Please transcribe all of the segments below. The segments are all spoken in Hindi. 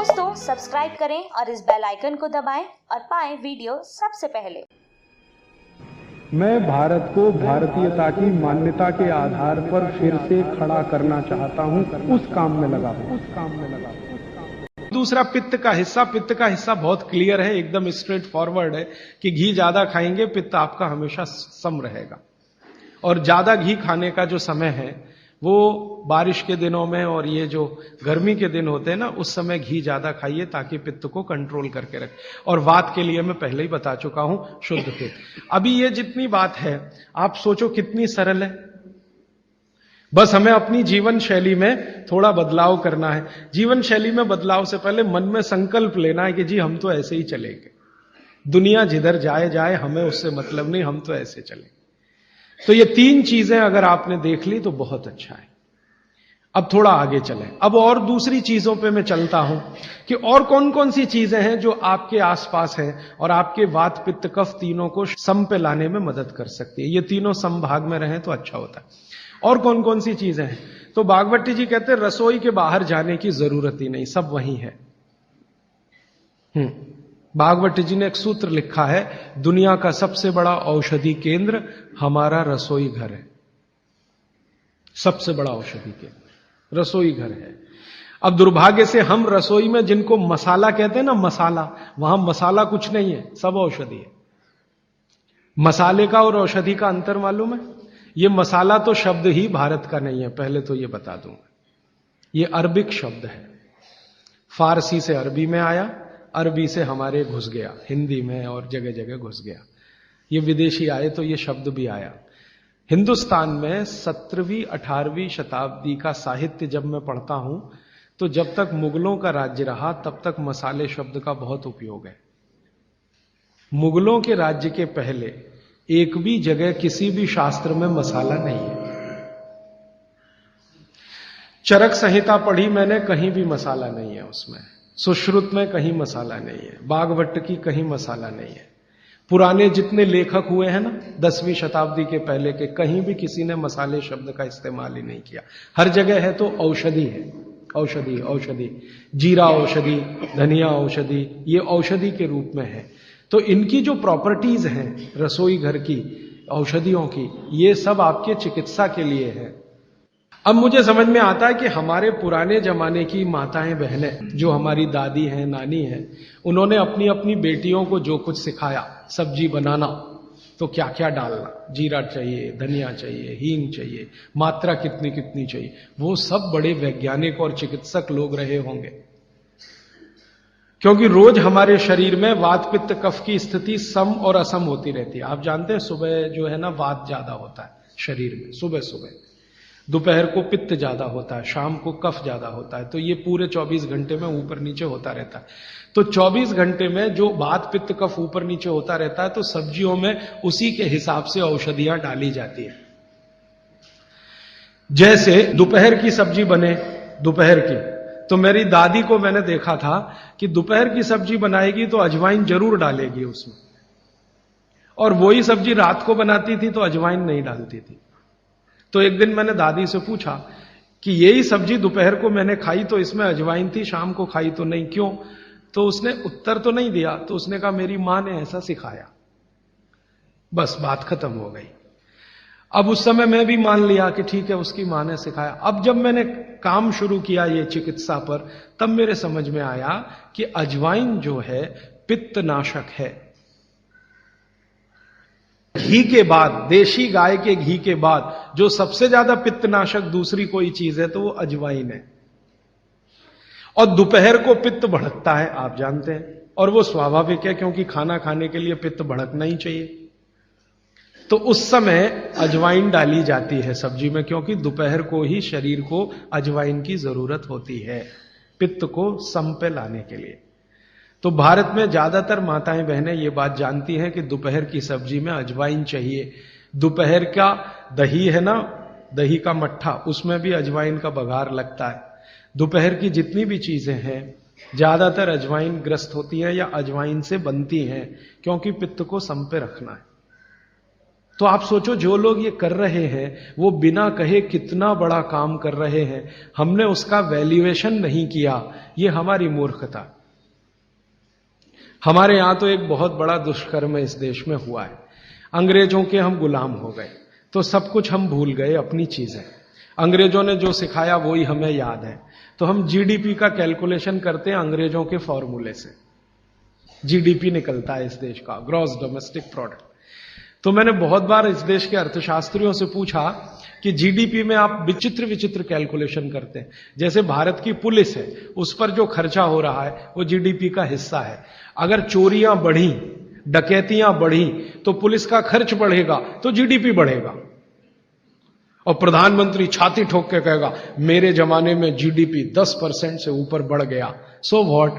दोस्तों सब्सक्राइब करें और इस बेल आइकन को दबाएं और पाएं वीडियो सबसे पहले। मैं भारत को भारतीयता की मान्यता के आधार पर फिर से खड़ा करना चाहता हूं, उस काम में लगा हूं। दूसरा पित्त का हिस्सा बहुत क्लियर है, एकदम स्ट्रेट फॉरवर्ड है कि घी ज्यादा खाएंगे पित्त आपका हमेशा सम रहेगा। और ज्यादा घी खाने का जो समय है वो बारिश के दिनों में और ये जो गर्मी के दिन होते हैं ना, उस समय घी ज्यादा खाइए ताकि पित्त को कंट्रोल करके रखे। और वात के लिए मैं पहले ही बता चुका हूं, शुद्ध पित्त। अभी ये जितनी बात है आप सोचो कितनी सरल है, बस हमें अपनी जीवन शैली में थोड़ा बदलाव करना है। जीवन शैली में बदलाव से पहले मन में संकल्प लेना है कि जी हम तो ऐसे ही चलेंगे, दुनिया जिधर जाए जाए हमें उससे मतलब नहीं, हम तो ऐसे चलेंगे। तो ये तीन चीजें अगर आपने देख ली तो बहुत अच्छा है। अब थोड़ा आगे चलें, अब और दूसरी चीजों पे मैं चलता हूं कि और कौन कौन सी चीजें हैं जो आपके आसपास हैं और आपके वात पित्त कफ तीनों को सम पे लाने में मदद कर सकती है। ये तीनों समभाग में रहें तो अच्छा होता है। और कौन कौन सी चीजें हैं? तो बागवती जी कहते हैं रसोई के बाहर जाने की जरूरत ही नहीं, सब वहीं है। भागवती जी ने एक सूत्र लिखा है, दुनिया का सबसे बड़ा औषधि केंद्र हमारा रसोई घर है। सबसे बड़ा औषधि केंद्र रसोई घर है। अब दुर्भाग्य से हम रसोई में जिनको मसाला कहते हैं ना, मसाला, वहां मसाला कुछ नहीं है, सब औषधि है। मसाले का और औषधि का अंतर मालूम है? ये मसाला तो शब्द ही भारत का नहीं है, पहले तो ये बता दूंगा। ये अरबिक शब्द है, फारसी से अरबी में आया, अरबी से हमारे घुस गया, हिंदी में और जगह जगह घुस गया। ये विदेशी आए तो ये शब्द भी आया। हिंदुस्तान में 17वीं 18वीं शताब्दी का साहित्य जब मैं पढ़ता हूं तो जब तक मुगलों का राज्य रहा तब तक मसाले शब्द का बहुत उपयोग है। मुगलों के राज्य के पहले एक भी जगह किसी भी शास्त्र में मसाला नहीं है। चरक संहिता पढ़ी मैंने, कहीं भी मसाला नहीं है उसमें। सुश्रुत में कहीं मसाला नहीं है, बागवट की कहीं मसाला नहीं है। पुराने जितने लेखक हुए हैं ना 10वीं शताब्दी के पहले के, कहीं भी किसी ने मसाले शब्द का इस्तेमाल ही नहीं किया। हर जगह है तो औषधि है, औषधि औषधि, जीरा औषधि, धनिया औषधि, ये औषधि के रूप में है। तो इनकी जो प्रॉपर्टीज हैं रसोई घर की औषधियों की, ये सब आपके चिकित्सा के लिए है। अब मुझे समझ में आता है कि हमारे पुराने जमाने की माताएं बहनें, जो हमारी दादी हैं, नानी हैं, उन्होंने अपनी अपनी बेटियों को जो कुछ सिखाया, सब्जी बनाना तो क्या क्या डालना, जीरा चाहिए, धनिया चाहिए, हींग चाहिए, मात्रा कितनी कितनी चाहिए, वो सब बड़े वैज्ञानिक और चिकित्सक लोग रहे होंगे। क्योंकि रोज हमारे शरीर में वात पित्त कफ की स्थिति सम और असम होती रहती है। आप जानते हैं सुबह जो है ना वात ज्यादा होता है शरीर में, सुबह सुबह। दोपहर को पित्त ज्यादा होता है, शाम को कफ ज्यादा होता है। तो ये पूरे 24 घंटे में ऊपर नीचे होता रहता है। तो 24 घंटे में जो वात पित्त कफ ऊपर नीचे होता रहता है, तो सब्जियों में उसी के हिसाब से औषधियां डाली जाती है। जैसे दोपहर की सब्जी बने, दोपहर की, तो मेरी दादी को मैंने देखा था कि दोपहर की सब्जी बनाएगी तो अजवाइन जरूर डालेगी उसमें, और वही सब्जी रात को बनाती थी तो अजवाइन नहीं डालती थी। तो एक दिन मैंने दादी से पूछा कि यही सब्जी दोपहर को मैंने खाई तो इसमें अजवाइन थी, शाम को खाई तो नहीं, क्यों? तो उसने उत्तर तो नहीं दिया। तो उसने कहा मेरी मां ने ऐसा सिखाया। बस बात खत्म हो गई। अब उस समय मैं भी मान लिया कि ठीक है, उसकी मां ने सिखाया। अब जब मैंने काम शुरू किया ये चिकित्सा पर, तब मेरे समझ में आया कि अजवाइन जो है पित्तनाशक है। घी के बाद, देशी गाय के घी के बाद जो सबसे ज्यादा पित्तनाशक दूसरी कोई चीज है तो वो अजवाइन है। और दोपहर को पित्त भड़कता है, आप जानते हैं, और वो स्वाभाविक है क्योंकि खाना खाने के लिए पित्त भड़कना ही चाहिए। तो उस समय अजवाइन डाली जाती है सब्जी में, क्योंकि दोपहर को ही शरीर को अजवाइन की जरूरत होती है पित्त को सम पे लाने के लिए। तो भारत में ज्यादातर माताएं बहनें ये बात जानती हैं कि दोपहर की सब्जी में अजवाइन चाहिए। दोपहर का दही है ना, दही का मट्ठा, उसमें भी अजवाइन का बघार लगता है। दोपहर की जितनी भी चीजें हैं ज्यादातर अजवाइन ग्रस्त होती हैं या अजवाइन से बनती हैं, क्योंकि पित्त को सम पे रखना है। तो आप सोचो, जो लोग ये कर रहे हैं वो बिना कहे कितना बड़ा काम कर रहे हैं, हमने उसका वैल्यूएशन नहीं किया। ये हमारी मूर्खता। हमारे यहां तो एक बहुत बड़ा दुष्कर्म इस देश में हुआ है। अंग्रेजों के हम गुलाम हो गए, तो सब कुछ हम भूल गए, अपनी चीजें। अंग्रेजों ने जो सिखाया वही हमें याद है। तो हम जीडीपी का कैलकुलेशन करते हैं अंग्रेजों के फॉर्मूले से। जीडीपी निकलता है इस देश का, ग्रॉस डोमेस्टिक प्रोडक्ट। तो मैंने बहुत बार इस देश के अर्थशास्त्रियों से पूछा कि जीडीपी में आप विचित्र विचित्र कैलकुलेशन करते हैं। जैसे भारत की पुलिस है, उस पर जो खर्चा हो रहा है वो जीडीपी का हिस्सा है। अगर चोरियां बढ़ी, डकैतियां बढ़ी, तो पुलिस का खर्च बढ़ेगा तो जीडीपी बढ़ेगा। और प्रधानमंत्री छाती ठोक के कहेगा मेरे जमाने में जीडीपी 10% से ऊपर बढ़ गया। सो व्हाट,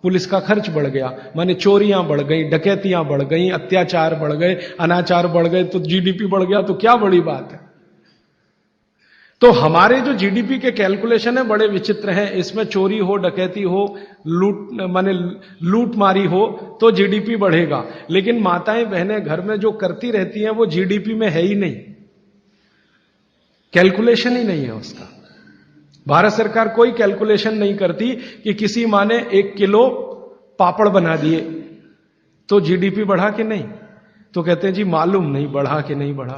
पुलिस का खर्च बढ़ गया, माने चोरियां बढ़ गई, डकैतियां बढ़ गई, अत्याचार बढ़ गए, अनाचार बढ़ गए, तो जीडीपी बढ़ गया। तो क्या बड़ी बात है। तो हमारे जो जीडीपी के कैलकुलेशन है बड़े विचित्र हैं। इसमें चोरी हो, डकैती हो, लूट मारी हो तो जीडीपी बढ़ेगा। लेकिन माताएं बहनें घर में जो करती रहती हैं वो जीडीपी में है ही नहीं, कैलकुलेशन ही नहीं है उसका। भारत सरकार कोई कैलकुलेशन नहीं करती कि किसी माँ ने 1 किलो पापड़ बना दिए तो जीडीपी बढ़ा कि नहीं। तो कहते हैं जी मालूम नहीं बढ़ा कि नहीं बढ़ा,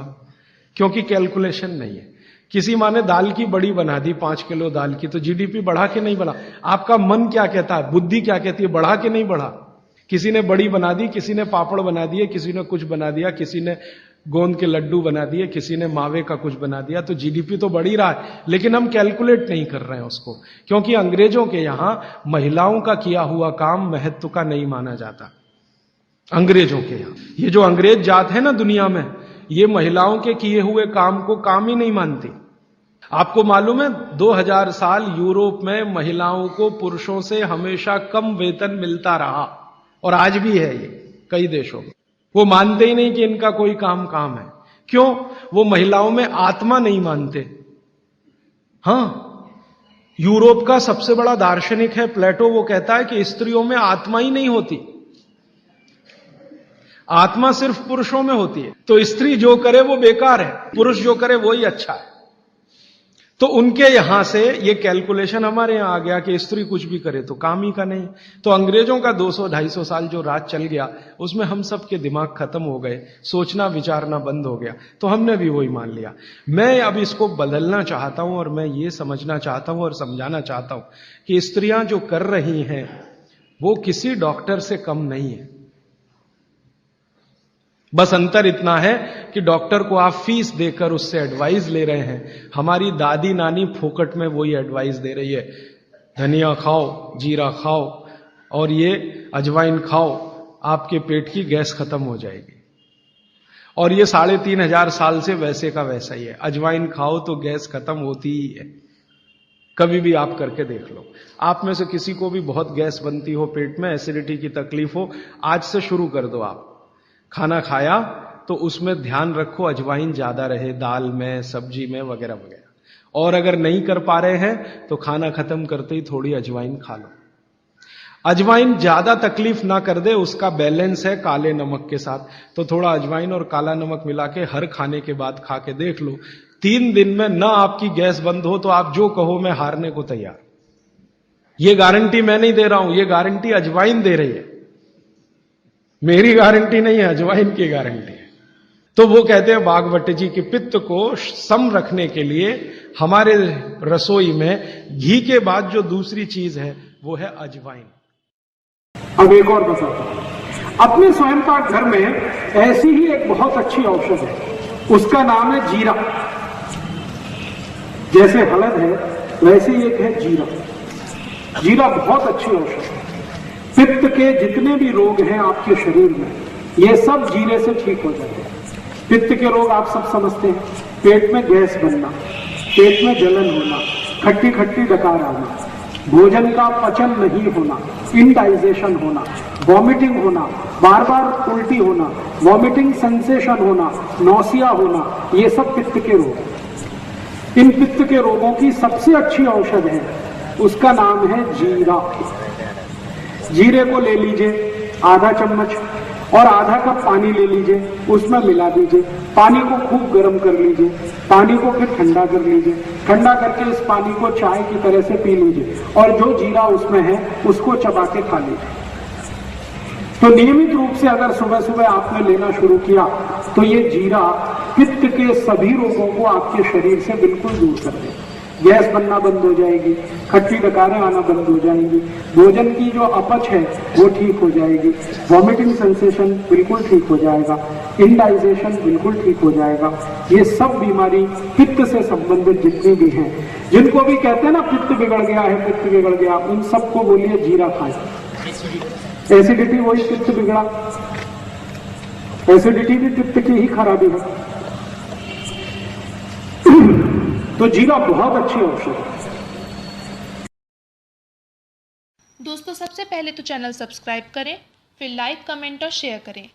क्योंकि कैलकुलेशन नहीं है। किसी माँ ने दाल की बड़ी बना दी, 5 किलो दाल की, तो जीडीपी बढ़ा कि नहीं बढ़ा। आपका मन क्या कहता है, बुद्धि क्या कहती है, बढ़ा कि नहीं बढ़ा। किसी ने बड़ी बना दी, किसी ने पापड़ बना दिए, किसी ने कुछ बना दिया, किसी ने गोंद के लड्डू बना दिए, किसी ने मावे का कुछ बना दिया, तो जीडीपी तो बढ़ ही रहा है। लेकिन हम कैलकुलेट नहीं कर रहे हैं उसको, क्योंकि अंग्रेजों के यहां महिलाओं का किया हुआ काम महत्व का नहीं माना जाता। अंग्रेजों के यहां ये जो अंग्रेज जात है ना दुनिया में, ये महिलाओं के किए हुए काम को काम ही नहीं मानती। आपको मालूम है 2000 साल यूरोप में महिलाओं को पुरुषों से हमेशा कम वेतन मिलता रहा, और आज भी है ये कई देशों में। वो मानते ही नहीं कि इनका कोई काम है। क्यों? वो महिलाओं में आत्मा नहीं मानते। हां, यूरोप का सबसे बड़ा दार्शनिक है प्लेटो, वो कहता है कि स्त्रियों में आत्मा ही नहीं होती, आत्मा सिर्फ पुरुषों में होती है। तो स्त्री जो करे वो बेकार है, पुरुष जो करे वो ही अच्छा है। तो उनके यहां से ये कैलकुलेशन हमारे यहां आ गया कि स्त्री कुछ भी करे तो काम ही का नहीं। तो अंग्रेजों का 200-250 साल जो राज चल गया उसमें हम सब के दिमाग खत्म हो गए, सोचना विचारना बंद हो गया, तो हमने भी वही मान लिया। मैं अब इसको बदलना चाहता हूं और मैं ये समझना चाहता हूं और समझाना चाहता हूं कि स्त्रियां जो कर रही हैं वो किसी डॉक्टर से कम नहीं है। बस अंतर इतना है कि डॉक्टर को आप फीस देकर उससे एडवाइस ले रहे हैं, हमारी दादी नानी फोकट में वही एडवाइस दे रही है, धनिया खाओ, जीरा खाओ और ये अजवाइन खाओ, आपके पेट की गैस खत्म हो जाएगी। और ये 3500 साल से वैसे का वैसा ही है, अजवाइन खाओ तो गैस खत्म होती ही है। कभी भी आप करके देख लो। आप में से किसी को भी बहुत गैस बनती हो, पेट में एसिडिटी की तकलीफ हो, आज से शुरू कर दो। आप खाना खाया तो उसमें ध्यान रखो अजवाइन ज्यादा रहे, दाल में, सब्जी में, वगैरह वगैरह। और अगर नहीं कर पा रहे हैं तो खाना खत्म करते ही थोड़ी अजवाइन खा लो। अजवाइन ज्यादा तकलीफ ना कर दे, उसका बैलेंस है काले नमक के साथ, तो थोड़ा अजवाइन और काला नमक मिला के हर खाने के बाद खा के देख लो। 3 दिन में ना आपकी गैस बंद हो तो आप जो कहो मैं हारने को तैयार। ये गारंटी मैं नहीं दे रहा हूं, ये गारंटी अजवाइन दे रही है, मेरी गारंटी नहीं है, अजवाइन की गारंटी है। तो वो कहते हैं बागवट जी कि पित्त को सम रखने के लिए हमारे रसोई में घी के बाद जो दूसरी चीज है वो है अजवाइन। अब एक और बताता हूं, अपने स्वयं पाक घर में ऐसी ही एक बहुत अच्छी औषध है, उसका नाम है जीरा। जैसे हलद है वैसे ही एक है जीरा। जीरा बहुत अच्छी औषध है। पित्त के जितने भी रोग हैं आपके शरीर में, ये सब जीरे से ठीक हो जाते हैं। पित्त के रोग आप सब समझते हैं, पेट में गैस बनना, पेट में जलन होना, खट्टी खट्टी डकार आना, भोजन का पचन नहीं होना, इनडाइजेशन होना, वॉमिटिंग होना, बार बार उल्टी होना, वॉमिटिंग सेंसेशन होना, नौसिया होना, ये सब पित्त के रोग हैं। इन पित्त के रोगों की सबसे अच्छी औषध है, उसका नाम है जीरा। जीरे को ले लीजिए आधा चम्मच, और आधा कप पानी ले लीजिए, उसमें मिला दीजिए। पानी को खूब गर्म कर लीजिए, पानी को फिर ठंडा कर लीजिए। ठंडा करके इस पानी को चाय की तरह से पी लीजिए और जो जीरा उसमें है उसको चबा के खा लीजिए। तो नियमित रूप से अगर सुबह सुबह आपने लेना शुरू किया तो ये जीरा पित्त के सभी रोगों को आपके शरीर से बिल्कुल दूर कर देगा। गैस बनना बंद हो जाएगी, खट्टी डकारें आना बंद हो जाएंगी, भोजन की जो अपच है वो ठीक हो जाएगी, वॉमिटिंग सेंसेशन बिल्कुल ठीक हो जाएगा, इंडाइजेशन बिल्कुल ठीक हो जाएगा। ये सब बीमारी पित्त से संबंधित जितनी भी हैं, जिनको भी कहते हैं ना पित्त बिगड़ गया है, पित्त बिगड़ गया, उन सबको बोलिए जीरा खाएं। एसिडिटी वही पित्त बिगड़ा, एसिडिटी भी पित्त की ही खराबी है। तो जीरा बहुत अच्छी औषधि है। दोस्तों सबसे पहले तो चैनल सब्सक्राइब करें, फिर लाइक, कमेंट और शेयर करें